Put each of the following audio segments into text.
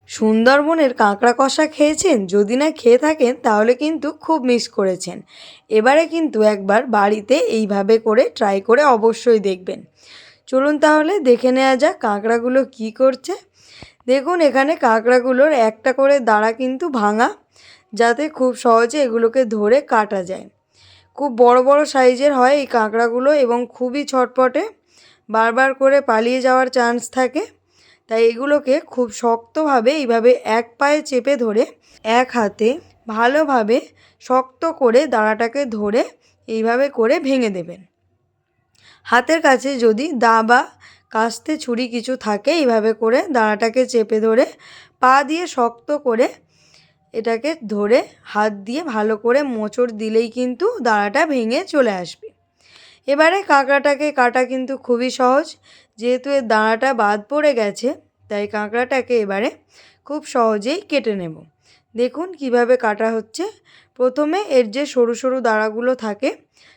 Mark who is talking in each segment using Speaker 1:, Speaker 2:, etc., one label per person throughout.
Speaker 1: সুন্দরবনের কাঁকড়া কষা খেয়েছেন? যদি না খেয়ে থাকেন তাহলে কিন্তু খুব মিস করেছেন। এবারে কিন্তু একবার বাড়িতে এইভাবে করে ট্রাই করে অবশ্যই দেখবেন। চলুন তাহলে দেখে নেওয়া যাক কাঁকড়াগুলো কী করছে। দেখুন এখানে কাঁকড়াগুলোর একটা করে দাঁড়া কিন্তু ভাঙা, যাতে খুব সহজে এগুলোকে ধরে কাটা যায়। খুব বড় বড় সাইজের হয় এই কাঁকড়াগুলো এবং খুবই ছটপটে, বারবার করে পালিয়ে যাওয়ার চান্স থাকে। তাই এগুলোকে খুব শক্তভাবে এইভাবে এক পায়ে চেপে ধরে এক হাতে ভালোভাবে শক্ত করে দাঁড়াটাকে ধরে এইভাবে করে ভেঙে দেবেন। হাতের কাছে যদি দা বা কাস্তে ছুরি কিছু থাকে এইভাবে করে দাঁড়াটাকে চেপে ধরে পা দিয়ে শক্ত করে এটাকে ধরে হাত দিয়ে ভালো করে মোচড় দিলেই কিন্তু দাঁড়াটা ভেঙে চলে আসবে। এবারে কাঁকড়াটাকে কাটা কিন্তু খুবই সহজ, যেহেতু এর দাঁড়াটা বাদ পড়ে গেছে তাই কাঁকড়াটাকে এবারে খুব সহজেই কেটে নেব। দেখুন কিভাবে কাটা হচ্ছে। প্রথমে এর যে সরু সরু দাঁড়াগুলো থাকে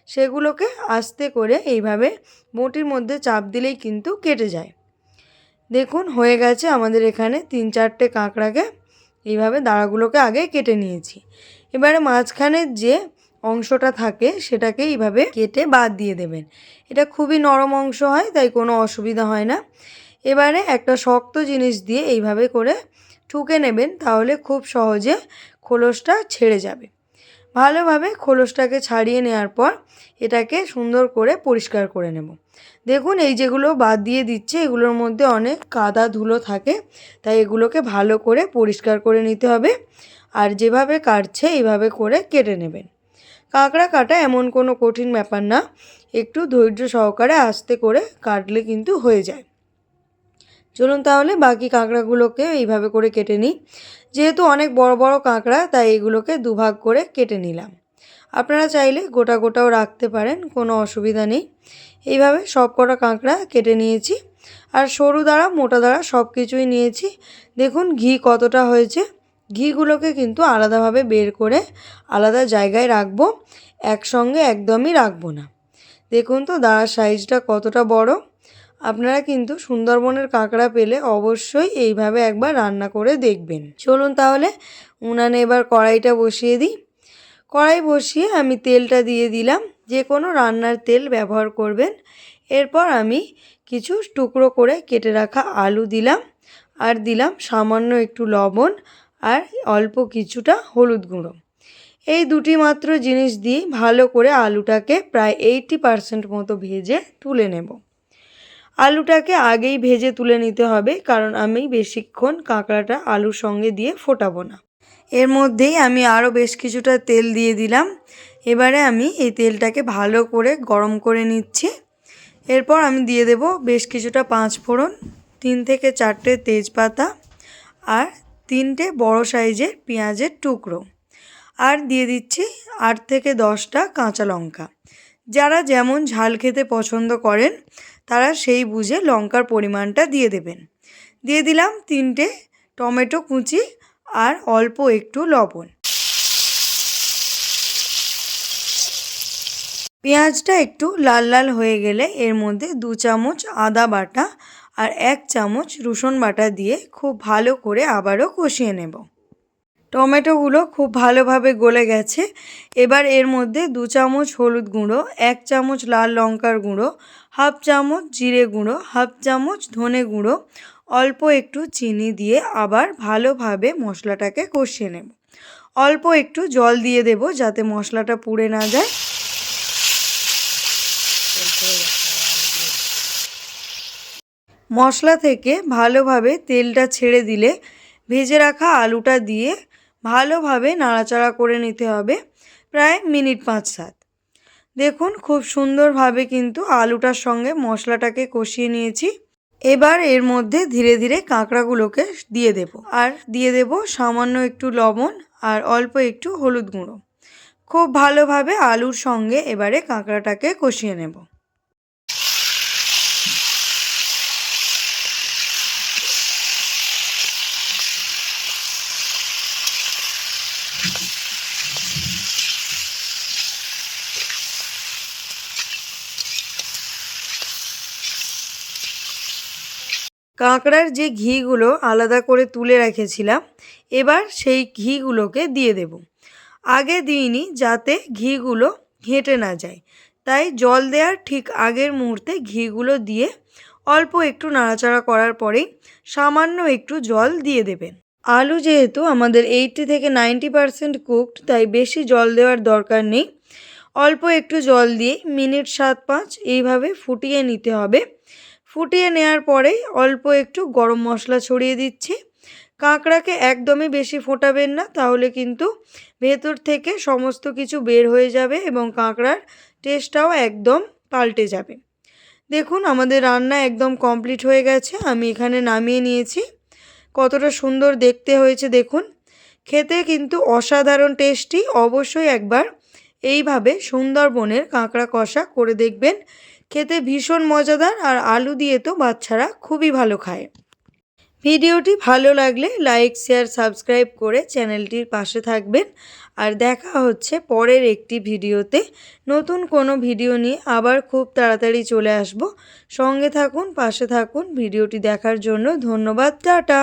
Speaker 1: সেগুলোকে আস্তে করে এইভাবে বটির মধ্যে চাপ দিলেই কিন্তু কেটে যায়। দেখুন হয়ে গেছে আমাদের এখানে 3-4টে কাঁকড়াকে এইভাবে দাঁড়াগুলোকে আগে কেটে নিয়েছি। এবারে মাঝখানের যে অংশটা থাকে সেটাকে এইভাবে কেটে বাদ দিয়ে দেবেন। এটা খুবই নরম অংশ হয় তাই কোনো অসুবিধা হয় না। এবারে একটা শক্ত জিনিস দিয়ে এইভাবে করে ঠুকে নেবেন, তাহলে খুব সহজে খোলসটা ছেড়ে যাবে। ভালোভাবে খোলসটাকে ছাড়িয়ে নেওয়ার পর এটাকে সুন্দর করে পরিষ্কার করে নেব। দেখুন এই যেগুলো বাদ দিয়ে দিচ্ছে এগুলোর মধ্যে অনেক কাদা ধুলো থাকে, তাই এগুলোকে ভালো করে পরিষ্কার করে নিতে হবে। আর যেভাবে কাটছে এইভাবে করে কেটে নেবেন। কাঁকড়া কাটা এমন কোনো কঠিন ব্যাপার না, একটু ধৈর্য সহকারে আস্তে করে কাটলে কিন্তু হয়ে যায়। চলুন তাহলে বাকি কাঁকড়াগুলোকে এইভাবে করে কেটে নিই। যেহেতু অনেক বড় বড় কাঁকড়া তাই এগুলোকে দুভাগ করে কেটে নিলাম। আপনারা চাইলে গোটা গোটাও রাখতে পারেন, কোনো অসুবিধা নেই। এইভাবে সব কটা কাঁকড়া কেটে নিয়েছি। আর সরু দাঁড়া মোটা দাঁড়া সব কিছুই নিয়েছি। দেখুন ঘি কতটা হয়েছে। ঘিগুলোকে কিন্তু আলাদাভাবে বের করে আলাদা জায়গায় রাখবো, একসঙ্গে একদমই রাখবো না। দেখুন তো দাঁড়ার সাইজটা কতটা বড়। আপনারা কিন্তু সুন্দরবনের কাঁকড়া পেলে অবশ্যই এইভাবে একবার রান্না করে দেখবেন। চলুন তাহলে উনানে এবার কড়াইটা বসিয়ে দিই। কড়াই বসিয়ে আমি তেলটা দিয়ে দিলাম, যে কোনো রান্নার তেল ব্যবহার করবেন। এরপর আমি কিছু টুকরো করে কেটে রাখা আলু দিলাম, আর দিলাম সামান্য একটু লবণ আর অল্প কিছুটা হলুদ গুঁড়ো। এই দুটি মাত্র জিনিস দিয়ে ভালো করে আলুটাকে প্রায় 80% মতো ভেজে তুলে নেব। আলুটাকে আগেই ভেজে তুলে নিতে হবে, কারণ আমি বেশিক্ষণ কাঁকড়াটা আলুর সঙ্গে দিয়ে ফোটাবো না। এর মধ্যেই আমি আরও বেশ কিছুটা তেল দিয়ে দিলাম। এবারে আমি এই তেলটাকে ভালো করে গরম করে নিচ্ছি। এরপর আমি দিয়ে দেব বেশ কিছুটা 5 ফোড়ন, 3 থেকে 4টে তেজপাতা আর 3টে বড় সাইজের পেঁয়াজের টুকরো, আর দিয়ে দিচ্ছি 8 থেকে 10টা কাঁচা লঙ্কা। যারা যেমন ঝাল খেতে পছন্দ করেন তারা সেই বুঝে লঙ্কার পরিমাণটা দিয়ে দেবেন। দিয়ে দিলাম 3টে টমেটো কুচি আর অল্প একটু লবণ। পেঁয়াজটা একটু লাল লাল হয়ে গেলে এর মধ্যে 2 চামচ আদা বাটা আর 1 চামচ রসুন বাটা দিয়ে খুব ভালো করে আবারও কষিয়ে নেব। টমেটোগুলো খুব ভালোভাবে গলে গেছে। এবার এর মধ্যে 2 চামচ হলুদ গুঁড়ো, 1 চামচ লাল লঙ্কার গুঁড়ো, হাফ চামচ জিরে গুঁড়ো, হাফ চামচ ধনে গুঁড়ো, অল্প একটু চিনি দিয়ে আবার ভালোভাবে মশলাটাকে কষিয়ে নেব। অল্প একটু জল দিয়ে দেব যাতে মশলাটা পুড়ে না যায়। মশলা থেকে ভালোভাবে তেলটা ছেড়ে দিলে ভেজে রাখা আলুটা দিয়ে ভালোভাবে নাড়াচাড়া করে নিতে হবে প্রায় মিনিট 5-7। দেখুন খুব সুন্দরভাবে কিন্তু আলুটার সঙ্গে মশলাটাকে কষিয়ে নিয়েছি। এবার এর মধ্যে ধীরে ধীরে কাঁকড়াগুলোকে দিয়ে দেব, আর দিয়ে দেব সামান্য একটু লবণ আর অল্প একটু হলুদ গুঁড়ো। খুব ভালোভাবে আলুর সঙ্গে এবারে কাঁকড়াটাকে কষিয়ে নেব। কাঁকড়ার যে ঘিগুলো আলাদা করে তুলে রেখেছিলাম, এবার সেই ঘিগুলোকে দিয়ে দেব। আগে দিইনি যাতে ঘিগুলো ঘেঁটে না যায়, তাই জল দেওয়ার ঠিক আগের মুহূর্তে ঘিগুলো দিয়ে অল্প একটু নাড়াচাড়া করার পরেই সামান্য একটু জল দিয়ে দেবেন। আলু যেহেতু আমাদের 80 থেকে 90% কুকড, তাই বেশি জল দেওয়ার দরকার নেই। অল্প একটু জল দিয়ে মিনিট 7-5 এইভাবে ফুটিয়ে নিতে হবে। ফুটিয়ে নেওয়ার পরেই অল্প একটু গরম মশলা ছড়িয়ে দিচ্ছি। কাঁকড়াকে একদমই বেশি ফোটাবেন না, তাহলে কিন্তু ভেতর থেকে সমস্ত কিছু বের হয়ে যাবে এবং কাঁকড়ার টেস্টটাও একদম পাল্টে যাবে। দেখুন আমাদের রান্না একদম কমপ্লিট হয়ে গেছে। আমি এখানে নামিয়ে নিয়েছি। কতটা সুন্দর দেখতে হয়েছে দেখুন। খেতে কিন্তু অসাধারণ টেস্টি। অবশ্যই একবার এইভাবে সুন্দরবনের কাঁকড়া কষা করে দেখবেন। খেতে ভীষণ মজাদার, আর আলু দিয়ে তো বাচ্চারা খুবই ভালো খায়। ভিডিওটি ভালো লাগলে লাইক, শেয়ার, সাবস্ক্রাইব করে চ্যানেলটির পাশে থাকবেন। আর দেখা হচ্ছে পরের একটি ভিডিওতে। নতুন কোনো ভিডিও নিয়ে আবার খুব তাড়াতাড়ি চলে আসব। সঙ্গে থাকুন, পাশে থাকুন। ভিডিওটি দেখার জন্য ধন্যবাদ। টাটা।